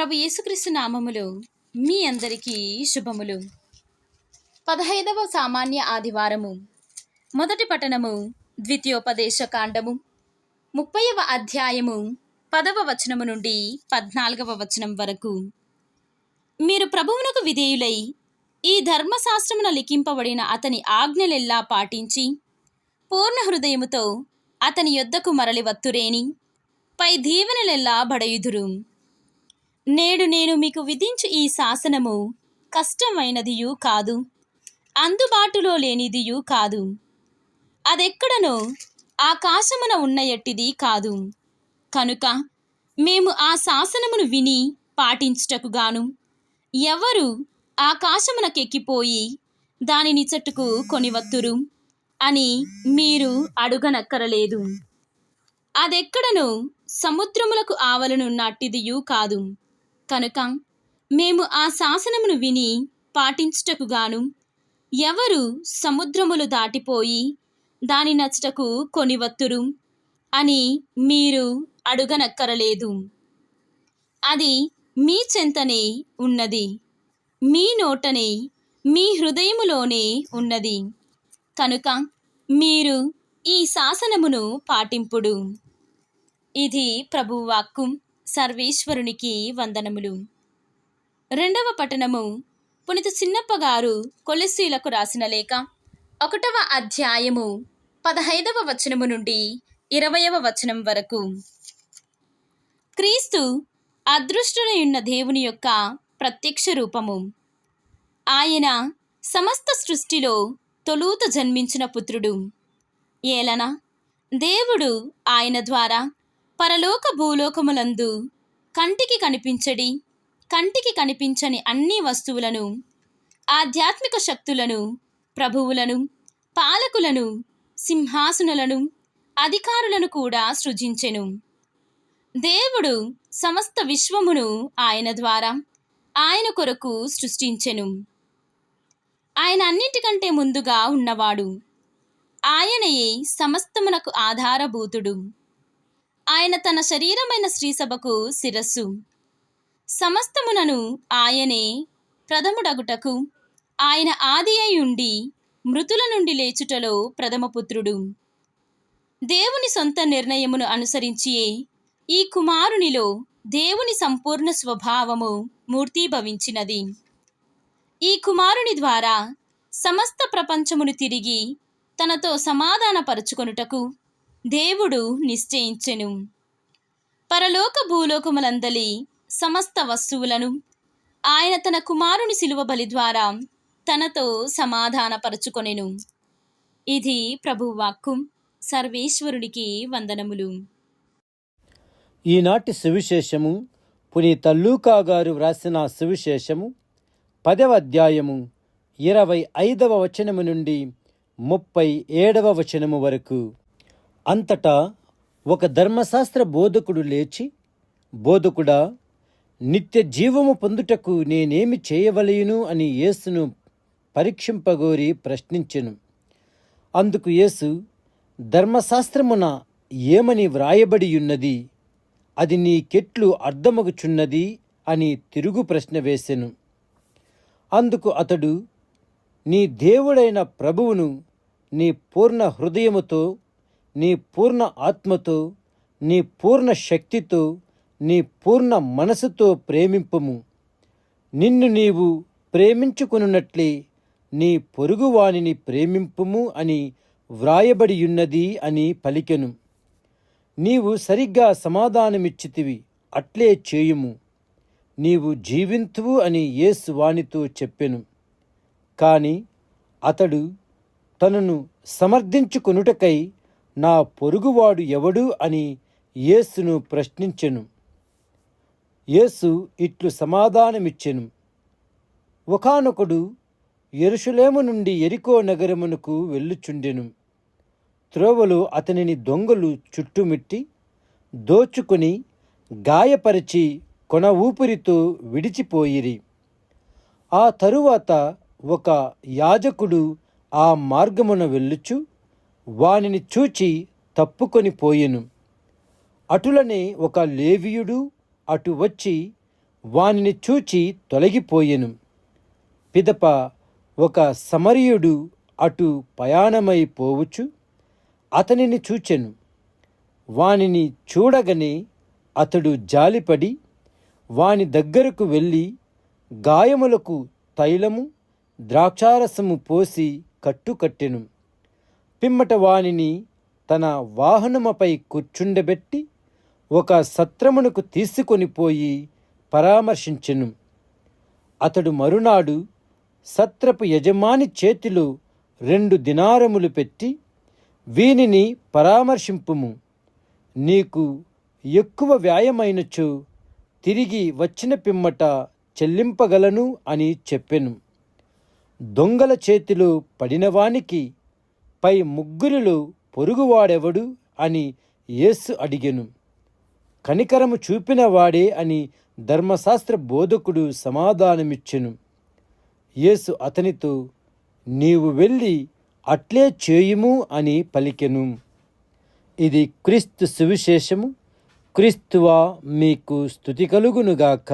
ప్రభు యేసుక్రీస్తు నామములో మీ అందరికీ శుభములు. 15వ సామాన్య ఆదివారము. మొదటి పఠనము ద్వితీయోపదేశ కాండము 30వ అధ్యాయము 10వ వచనము నుండి 14వ వచనం వరకు. మీరు ప్రభువునకు విధేయులై ఈ ధర్మశాస్త్రమున లిఖింపబడిన అతని ఆజ్ఞలెల్లా పాటించి పూర్ణ హృదయముతో అతని యొద్దకు మరలి వత్తురేని పై దీవెనలెల్లా బడయుదురు. నేడు నేను మీకు విధించు ఈ శాసనము కష్టమైనదియు కాదు, అందుబాటులో లేనిదియు కాదు. అదెక్కడనో ఆకాశమున ఉన్న ఎట్టిది కాదు. కనుక మేము ఆ శాసనమును విని పాటించుటకు గాను ఎవరు ఆకాశమునకెక్కిపోయి దానిని చెట్టుకు కొనివత్తురు అని మీరు అడుగనక్కరలేదు. అదెక్కడనో సముద్రములకు ఆవలనున్నట్టిదియు కాదు. కనుక మేము ఆ శాసనమును విని పాటించుటకు గాను ఎవరు సముద్రములు దాటిపోయి దాని నచ్చటకు కొనివత్తురు అని మీరు అడుగనక్కరలేదు. అది మీ చెంతనే ఉన్నది, మీ నోటనే, మీ హృదయములోనే ఉన్నది. కనుక మీరు ఈ శాసనమును పాటింపుడు. ఇది ప్రభువు వాక్కు. సర్వేశ్వరునికి వందనములు. రెండవ పఠనము పునీత చిన్నప్ప గారు కొలెస్సీలకు రాసిన లేఖ 1వ అధ్యాయము 15వ వచనము నుండి 20వ వచనం వరకు. క్రీస్తు అదృష్టుడైన దేవుని యొక్క ప్రత్యక్ష రూపము. ఆయన సమస్త సృష్టిలో తొలుత జన్మించిన పుత్రుడు. ఏలన దేవుడు ఆయన ద్వారా పరలోక భూలోకములందు కంటికి కనిపించని అన్ని వస్తువులను, ఆధ్యాత్మిక శక్తులను, ప్రభువులను, పాలకులను, సింహాసనులను, అధికారులను కూడా సృజించెను. దేవుడు సమస్త విశ్వమును ఆయన ద్వారా ఆయన కొరకు సృష్టించెను. ఆయన అన్నిటికంటే ముందుగా ఉన్నవాడు. ఆయనయే సమస్తమునకు ఆధారభూతుడు. ఆయన తన శరీరమైన స్త్రీసభకు శిరస్సు. సమస్తమునను ఆయనే ప్రథముడగుటకు ఆయన ఆది అయి ఉండి మృతుల నుండి లేచుటలో ప్రథమపుత్రుడు. దేవుని సొంత నిర్ణయమును అనుసరించియే ఈ కుమారునిలో దేవుని సంపూర్ణ స్వభావము మూర్తీభవించినది. ఈ కుమారుని ద్వారా సమస్త ప్రపంచమును తిరిగి తనతో సమాధానపరుచుకొనుటకు దేవుడు నిశ్చయించెను. పరలోక భూలోకములందలి సమస్త వస్తువులను ఆయన తన కుమారుని శిలువ బలి ద్వారా తనతో సమాధానపరుచుకొనెను. ఇది ప్రభువు వాక్కు. సర్వేశ్వరునికి వందనములు. ఈనాటి సువిశేషము పునీత లూకా గారు వ్రాసిన సువిశేషము 10వ అధ్యాయము 25వ వచనము నుండి 37వ వచనము వరకు. అంతటా ఒక ధర్మశాస్త్ర బోధకుడు లేచి, బోధకుడా, నిత్య జీవము పొందుటకు నేనేమి చేయవలయును అని యేసును పరీక్షింపగోరి ప్రశ్నించెను. అందుకు యేసు, ధర్మశాస్త్రమున ఏమని వ్రాయబడియున్నది, అది నీకెట్లు అర్థమగుచున్నది అని తిరుగు ప్రశ్న వేసెను. అందుకు అతడు, నీ దేవుడైన ప్రభువును నీ పూర్ణ హృదయముతో, నీ పూర్ణ ఆత్మతో, నీ పూర్ణ శక్తితో, నీ పూర్ణ మనసుతో ప్రేమింపుము. నిన్ను నీవు ప్రేమించుకొనున్నట్లే నీ పొరుగువానిని ప్రేమింపుము అని వ్రాయబడియున్నది అని పలికెను. నీవు సరిగ్గా సమాధానమిచ్చితివి, అట్లే చేయుము, నీవు జీవింతువు అని యేసు వానితో చెప్పెను. కాని అతడు తనను సమర్థించుకొనుటకై నా పొరుగువాడు ఎవడు అని యేసును ప్రశ్నించెను. యేసు ఇట్లు సమాధానమిచ్చెను. ఒకానొకడు యెరూషలేము నుండి యెరికో నగరమునకు వెళ్ళుచుండెను. త్రోవలో అతనిని దొంగలు చుట్టుముట్టి దోచుకొని గాయపరిచి కొన ఊపిరితో విడిచిపోయిరి. ఆ తరువాత ఒక యాజకుడు ఆ మార్గమున వెళ్ళుచు వానిని చూచి తప్పుకొని పోయెను. అటులనే ఒక లేవీయుడు అటు వచ్చి వానిని చూచి తొలగిపోయెను. పిదప ఒక సమరయుడు అటు ప్రయాణమై పోవచ్చు అతనిని చూచెను. వానిని చూడగనే అతడు జాలిపడి వాని దగ్గరకు వెళ్ళి గాయములకు తైలము ద్రాక్షారసము పోసి కట్టుకట్టెను. పిమ్మట వానిని తన వాహనముపై కూర్చుండబెట్టి ఒక సత్రమునకు తీసుకొని పోయి పరామర్శించెను. అతడు మరునాడు సత్రపు యజమాని చేతిలో 2 దినారములు పెట్టి, వీనిని పరామర్శింపుము, నీకు ఎక్కువ వ్యాయమైనచో తిరిగి వచ్చిన పిమ్మట చెల్లింపగలను అని చెప్పెను. దొంగల చేతిలో పడినవానికి పై ముగ్గురిలో పొరుగువాడెవడు అని యేసు అడిగెను. కనికరము చూపిన వాడే అని ధర్మశాస్త్ర బోధకుడు సమాధానమిచ్చెను. యేసు అతనితో, నీవు వెళ్ళి అట్లే చేయుము అని పలికెను. ఇది క్రీస్తు సువిశేషము. క్రీస్తువా మీకు స్తుతి కలుగునుగాక.